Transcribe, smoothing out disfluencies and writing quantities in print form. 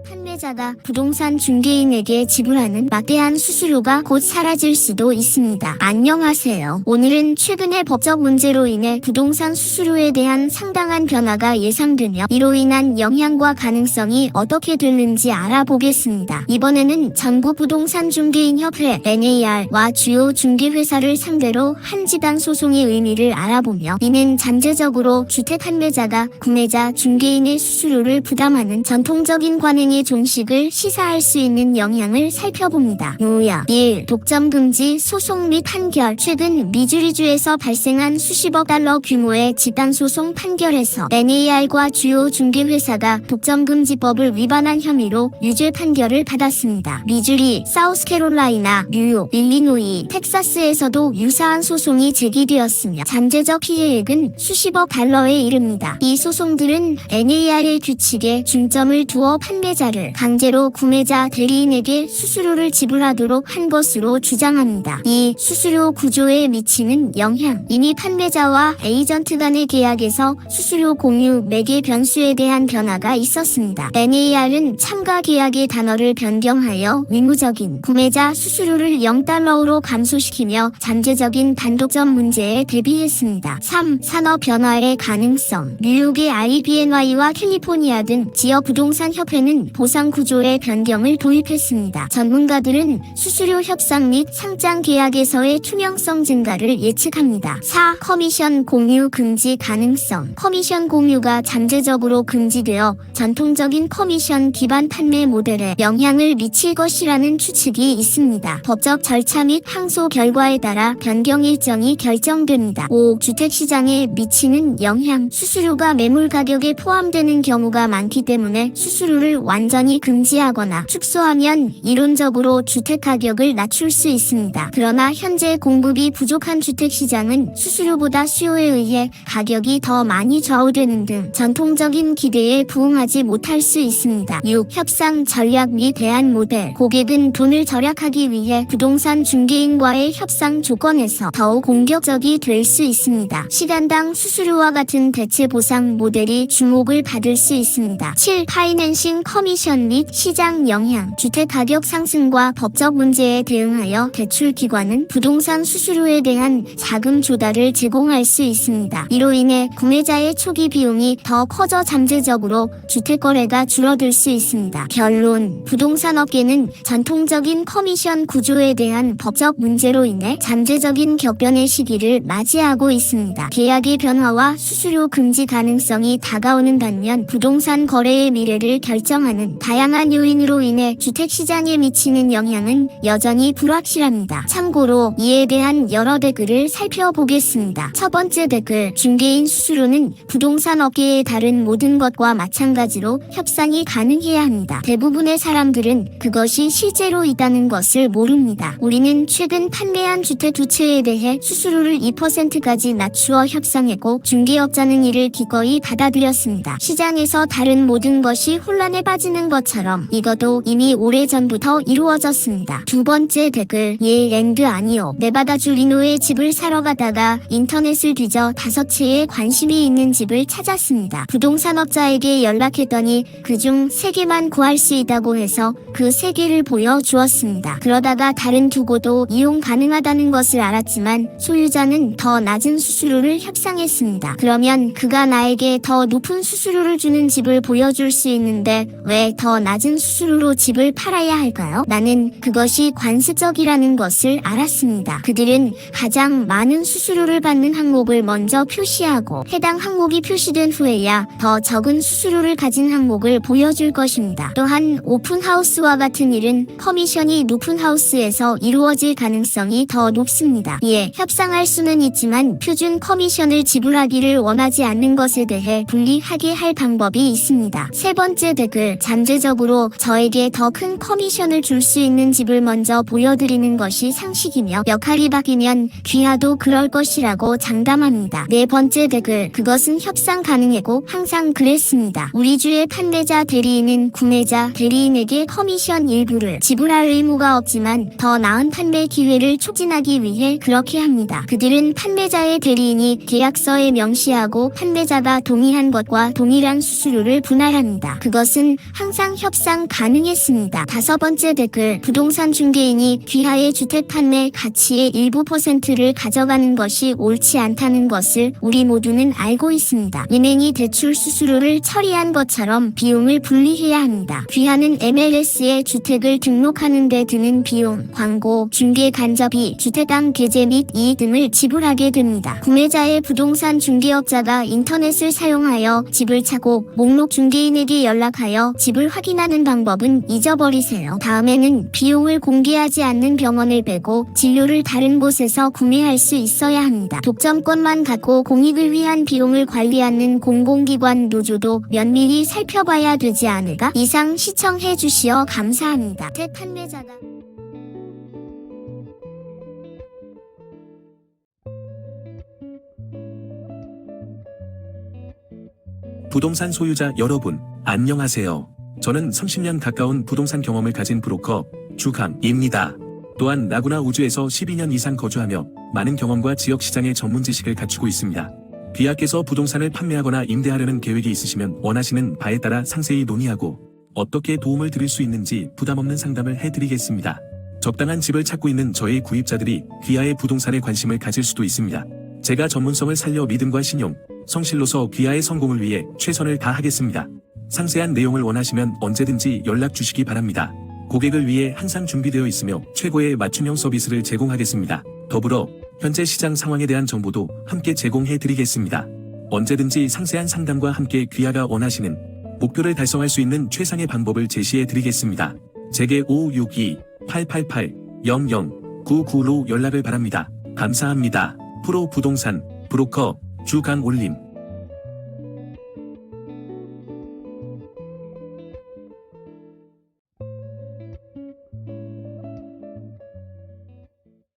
주택 판매자가 부동산 중개인에게 지불하는 막대한 수수료가 곧 사라질 수도 있습니다. 안녕하세요. 오늘은 최근의 법적 문제로 인해 부동산 수수료에 대한 상당한 변화가 예상되며 이로 인한 영향과 가능성이 어떻게 될는지 알아보겠습니다. 이번에는 전국부동산중개인협회 NAR와 주요 중개회사를 상대로 한 집단 소송의 의미를 알아보며 이는 잠재적으로 주택 판매자가 구매자 중개인의 수수료를 부담하는 전통적인 관행의 종식을 시사할 수 있는 영향을 살펴봅니다. 요약 1. 독점 금지 소송 및 판결. 최근 미주리주에서 발생한 수십억 달러 규모의 집단소송 판결에서 NAR과 주요 중개회사가 독점금지법을 위반한 혐의로 유죄 판결을 받았습니다. 미주리, 사우스캐롤라이나, 뉴욕, 일리노이, 텍사스에서도 유사한 소송이 제기되었으며 잠재적 피해액은 수십억 달러에 이릅니다. 이 소송들은 NAR의 규칙에 중점을 두어 판매자를 강제로 구매자 대리인에게 수수료를 지불하도록 한 것으로 주장합니다. 이 수수료 구조에 미치는 영향. 이미 판매자와 에이전트 간의 계약에서 수수료 공유 매개 변수에 대한 변화가 있었습니다. NAR은 참가 계약의 단어를 변경하여 의무적인 구매자 수수료를 0달러로 감소시키며 잠재적인 단독점 문제에 대비했습니다. 3. 산업 변화의 가능성. 뉴욕의 IBNY와 캘리포니아 등 지역 부동산 협회는 보상 구조의 변경을 도입했습니다. 전문가들은 수수료 협상 및 상장 계약에서의 투명성 증가를 예측합니다. 4. 커미션 공유 금지 가능성. 커미션 공유가 잠재적으로 금지되어 전통적인 커미션 기반 판매 모델에 영향을 미칠 것이라는 추측이 있습니다. 법적 절차 및 항소 결과에 따라 변경 일정이 결정됩니다. 5. 주택시장에 미치는 영향. 수수료가 매물 가격에 포함되는 경우가 많기 때문에 수수료를 완전히 금지하거나 축소하면 이론적으로 주택 가격을 낮출 수 있습니다. 그러나 현재 공급이 부족한 주택시장은 수수료보다 수요에 의해 가격이 더 많이 좌우되는 등 전통적인 기대에 부응하지 못할 수 있습니다. 6. 협상 전략 및 대안 모델. 고객은 돈을 절약하기 위해 부동산 중개인과의 협상 조건에서 더욱 공격적이 될 수 있습니다. 시간당 수수료와 같은 대체 보상 모델이 주목을 받을 수 있습니다. 7. 파이낸싱 커미션 및 시장 영향. 주택 가격 상승과 법적 문제에 대응하여 대출기관은 부동산 수수료에 대한 자금 조달을 제공할 수 있습니다. 이로 인해 구매자의 초기 비용이 더 커져 잠재적으로 주택 거래가 줄어들 수 있습니다. 결론. 부동산업계는 전통적인 커미션 구조에 대한 법적 문제로 인해 잠재적인 격변의 시기를 맞이하고 있습니다. 계약의 변화와 수수료 금지 가능성이 다가오는 반면 부동산 거래의 미래를 결정하는 다양한 요인으로 인해 주택시장에 미치는 영향은 여전히 불확실합니다. 참고로 이에 대한 여러 댓글을 살펴보겠습니다. 첫 번째 댓글. 중개인 수수료는 부동산 업계의 다른 모든 것과 마찬가지로 협상이 가능해야 합니다. 대부분의 사람들은 그것이 실제로 있다는 것을 모릅니다. 우리는 최근 판매한 주택 두 채에 대해 수수료를 2%까지 낮추어 협상했고 중개업자는 이를 기꺼이 받아들였습니다. 시장에서 다른 모든 것이 혼란에 빠지는 것처럼 이것도 이미 오래전부터 이루어졌습니다. 두 번째 댓글. 랜드 아니요. 네바다주 리노에 집을 사러 가다가 인터넷을 뒤져 5채에 관심이 있는 집을 찾았습니다. 부동산업자에게 연락했더니 그중 3개만 구할 수 있다고 해서 그 3개를 보여주었습니다. 그러다가 다른 2곳도 이용 가능하다는 것을 알았지만 소유자는 더 낮은 수수료를 협상했습니다. 그러면 그가 나에게 더 높은 수수료를 주는 집을 보여줄 수 있는데 왜 더 낮은 수수료로 집을 팔아야 할까요? 나는 그것이 관습적이라는 것을 알았습니다. 그들은 가장 많은 수수료를 받는 항목을 먼저 표시하고 해당 항목이 표시된 후에야 더 적은 수수료를 가진 항목을 보여줄 것입니다. 또한 오픈하우스와 같은 일은 커미션이 높은 하우스에서 이루어질 가능성이 더 높습니다. 이에 협상할 수는 있지만 표준 커미션을 지불하기를 원하지 않는 것에 대해 불리하게 할 방법이 있습니다. 세 번째 댓글. 잠재적으로 저에게 더 큰 커미션을 줄 수 있는 집을 먼저 보여드리는 것이 상식이며 역할이 바뀌면 귀하도 그럴 것이라고 장담합니다. 네 번째 댓글. 그것은 협상 가능하고 항상 그랬습니다. 우리 주의 판매자 대리인은 구매자 대리인에게 커미션 일부를 지불할 의무가 없지만 더 나은 판매 기회를 촉진하기 위해 그렇게 합니다. 그들은 판매자의 대리인이 계약서에 명시하고 판매자가 동의한 것과 동일한 수수료를 분할합니다. 그것은 항상 협상 가능했습니다. 5번째 댓글, 부동산 중개인이 귀하의 주택 판매 가치의 일부 %를 가져가는 것이 옳지 않다는 것을 우리 모두는 알고 있습니다. 은행이 대출 수수료를 처리한 것처럼 비용을 분리해야 합니다. 귀하는 MLS에 주택을 등록하는 데 드는 비용, 광고, 중개 간접비, 주택당 계제 및 이익 등을 지불하게 됩니다. 구매자의 부동산 중개업자가 인터넷을 사용하여 집을 찾고 목록 중개인에게 연락하여 집을 확인하는 방법은 잊어버리세요. 다음에는 비용을 공개하지 않는 병원을 빼고 진료를 다른 곳에서 구매할 수 있어야 합니다. 독점권만 갖고 공익을 위한 비용을 관리하는 공공기관 노조도 면밀히 살펴봐야 되지 않을까? 이상 시청해 주시어 감사합니다. 판매자가 부동산 소유자 여러분, 안녕하세요. 저는 30년 가까운 부동산 경험을 가진 브로커 주강입니다. 또한 라구나 우주에서 12년 이상 거주하며 많은 경험과 지역시장의 전문 지식을 갖추고 있습니다. 귀하께서 부동산을 판매하거나 임대하려는 계획이 있으시면 원하시는 바에 따라 상세히 논의하고 어떻게 도움을 드릴 수 있는지 부담없는 상담을 해드리겠습니다. 적당한 집을 찾고 있는 저의 구입자들이 귀하의 부동산에 관심을 가질 수도 있습니다. 제가 전문성을 살려 믿음과 신용, 성실로서 귀하의 성공을 위해 최선을 다하겠습니다. 상세한 내용을 원하시면 언제든지 연락 주시기 바랍니다. 고객을 위해 항상 준비되어 있으며 최고의 맞춤형 서비스를 제공하겠습니다. 더불어 현재 시장 상황에 대한 정보도 함께 제공해 드리겠습니다. 언제든지 상세한 상담과 함께 귀하가 원하시는 목표를 달성할 수 있는 최상의 방법을 제시해 드리겠습니다. 제게 562-888-0099로 연락을 바랍니다. 감사합니다. 프로 부동산 브로커 주강올림.